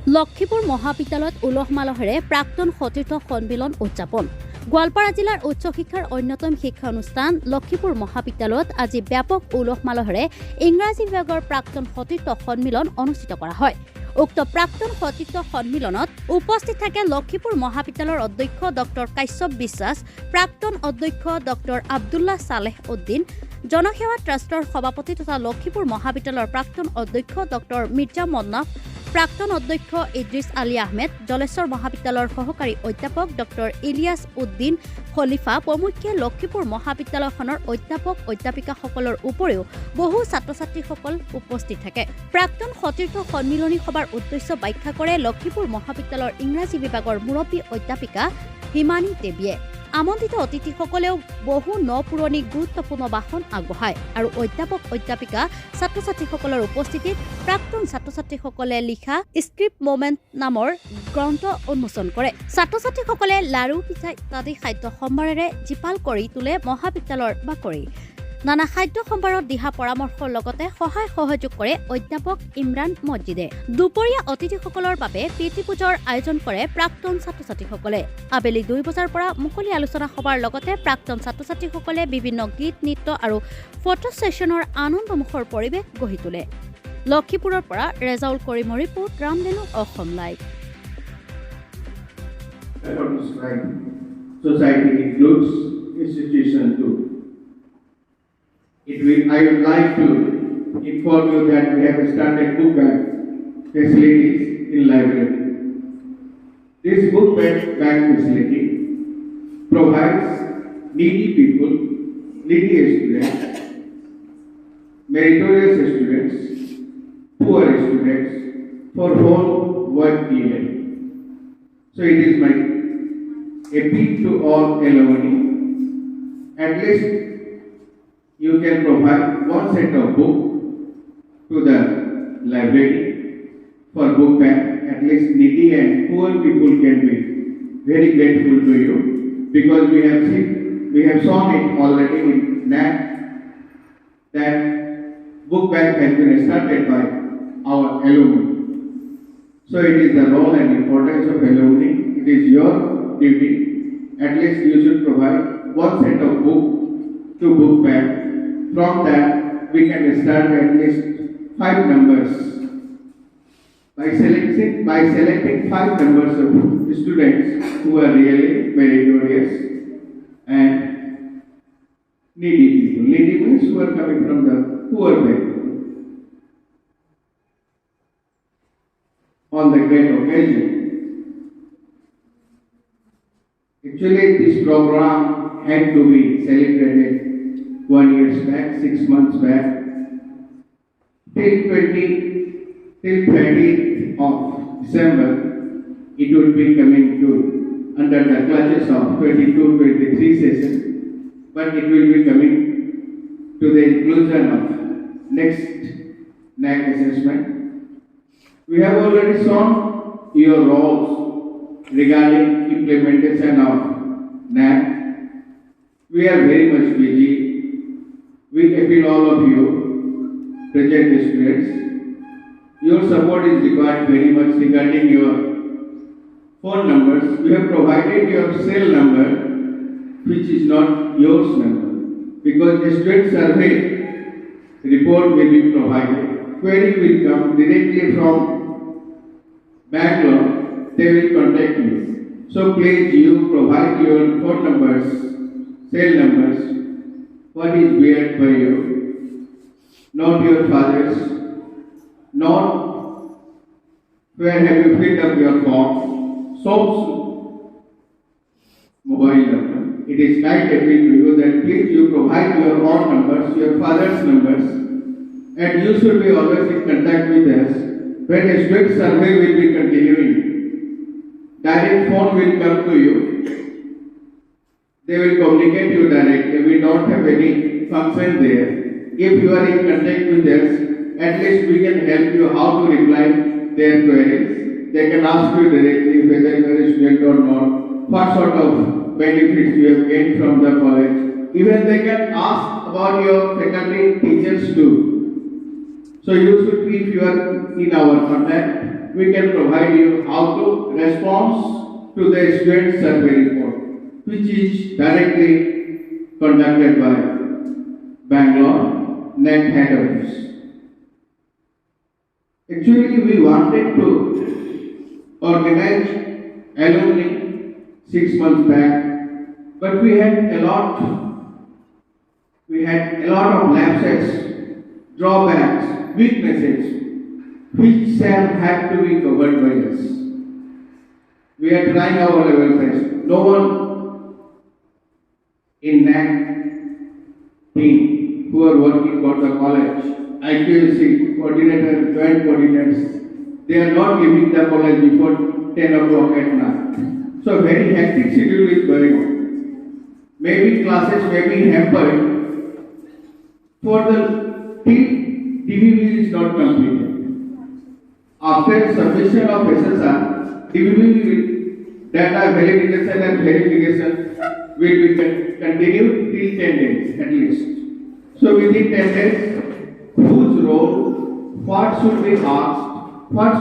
লক্ষীপুৰ মহাবিদ্যালয়ত উলহ মালহেৰে প্ৰাক্তন সতীৰ্থ সন্মিলন উদযাপন। গোৱালপাৰা জিলাৰ উচ্চ শিক্ষাৰ অন্যতম শিক্ষা অনুষ্ঠান লক্ষীপুৰ মহাবিদ্যালয়ত আজি ব্যাপক উলহ মালহেৰে ইংৰাজী বিভাগৰ প্ৰাক্তন সতীৰ্থ সন্মিলন অনুষ্ঠিত কৰা হয়। উক্ত প্ৰাক্তন সতীৰ্থ সন্মিলনত উপস্থিত থাকে লক্ষীপুৰ মহাবিদ্যালয়ৰ অধ্যক্ষ ডক্টৰ কাশ্যপ বিশ্বাস, প্ৰাক্তন অধ্যক্ষ ডক্টৰ আব্দুল্লাহ সালেহ উদ্দিন, জনসেৱা ট্ৰাষ্টৰ সভাপতি তথা লক্ষীপুৰ মহাবিদ্যালয়ৰ প্ৰাক্তন অধ্যক্ষ ডক্টৰ মিৰ্জা মন্নাফ, প্ৰাক্তন অধ্যক্ষ ইদ্ৰিছ আলী আহমেদ, জলেশ্বৰ মহাবিদ্যালয়ৰ সহকাৰী অধ্যাপক ডক্টৰ ইলিয়াছ উদ্দিন খলিফা প্ৰমুখ্যে লক্ষীপুৰ মহাবিদ্যালয়খনৰ অধ্যাপক অধ্যাপিকাসকলৰ উপৰিও বহু ছাত্ৰ ছাত্ৰীসকল উপস্থিত থাকে। প্ৰাক্তন সতীৰ্থ সন্মিলনী সভাৰ উদ্দেশ্য ব্যাখ্যা কৰে লক্ষীপুৰ মহাবিদ্যালয়ৰ ইংৰাজী বিভাগৰ মুৰব্বী অধ্যাপিকা হিমানী দেৱীয়ে। আমন্ত্ৰিত অতিথিসকলেও বহু নপুৰণি গুৰুত্বপূৰ্ণ ভাষণ আগবঢ়ায় আৰু অধ্যাপক অধ্যাপিকা ছাত্ৰ ছাত্ৰীসকলৰ উপস্থিতিত প্ৰাক্তন ছাত্ৰ ছাত্ৰীসকলে লিখা স্ক্ৰিপ্ট মোমেণ্ট নামৰ গ্ৰন্থ উন্মোচন কৰে। ছাত্ৰ ছাত্ৰীসকলে লাৰু পিঠা ইত্যাদি খাদ্য সম্ভাৰেৰে জীপাল কৰি তোলে মহাবিদ্যালয়ৰ বাকৰি। নানা খাদ্য সম্ভাৰত দিহা পৰামৰ্শৰ লগতে সহায় সহযোগ কৰে অধ্যাপক ইমৰান মছজিদে। দুপৰীয়া অতিথিসকলৰ বাবে প্ৰীতি পূজাৰ আয়োজন কৰে প্ৰাক্তন ছাত্ৰ ছাত্ৰীসকলে। আবেলি 2 বজাৰ পৰা মুকলি আলোচনা সভাৰ লগতে প্ৰাক্তন ছাত্ৰ ছাত্ৰীসকলে বিভিন্ন গীত নৃত্য আৰু ফটো ছেছনৰ আনন্দমুখৰ পৰিৱেশ গঢ়ি তোলে। লক্ষীপুৰৰ পৰা Rezaul কৰিমৰ report, Ramdhenu Assam live. Society includes institution too. I would like to inform you that we have started book bank facilities in library. This book bank facility provides needy people, needy students, meritorious students, poor students for whole 1 year. So it is my appeal to all alumni, at least you can provide one set of book to the library for book bank. At least needy and poor people can be very grateful to you, because we have shown it already in NAC that book bank has been started by our alumni. So it is the role and importance of alumni. It is your duty. At least you should provide one set of book to book bank. From that, we can start at least 5 numbers. By selecting 5 numbers of students who are really meritorious and needy people. Needy means who are coming from the poor background. On the great occasion, actually this program had to be celebrated 1 year back, 6 months back, till 30th of December, it will be coming to under the clutches of 22-23 session, but it will be coming to the inclusion of next NAC assessment. We have already shown your roles regarding implementation of NAC. We are very much busy. We appeal all of you, present students, your support is required very much regarding your phone numbers. We have provided your cell number, which is not yours number, because the student survey report will be provided. Query will come directly from Bangalore. They will contact you. So please you provide your phone numbers, cell numbers. What is beard by you, not your father's, not where have you filled up your form, soaps, mobile number. It is kind appeal to you that please you provide your own numbers, your father's numbers, and you should be always in contact with us. When a strict survey will be continuing, direct phone will come to you. They will communicate you directly. We don't have any function there. If you are in contact with us, at least we can help you how to reply their queries. They can ask you directly whether you are a student or not, what sort of benefits you have gained from the college. Even they can ask about your faculty teachers too. So you should, if you are in our contact, we can provide you how to response to the student survey report, which is directly conducted by Bangalore NET head office. Actually, we wanted to organize alumni 6 months back, but we had a lot of lapses, drawbacks, weaknesses, which shall have to be covered by us. We are trying our level best. No one in NAC team who are working for the college, IQLC coordinator, joint coordinators, they are not leaving the college before 10 o'clock at night. So very hectic schedule is going on. Maybe classes may be hampered for the till DVV is not completed. After submission of SSR, DVV data validation and verification will be continued till 10 days at least. So within 10 days, whose role, what should be asked, what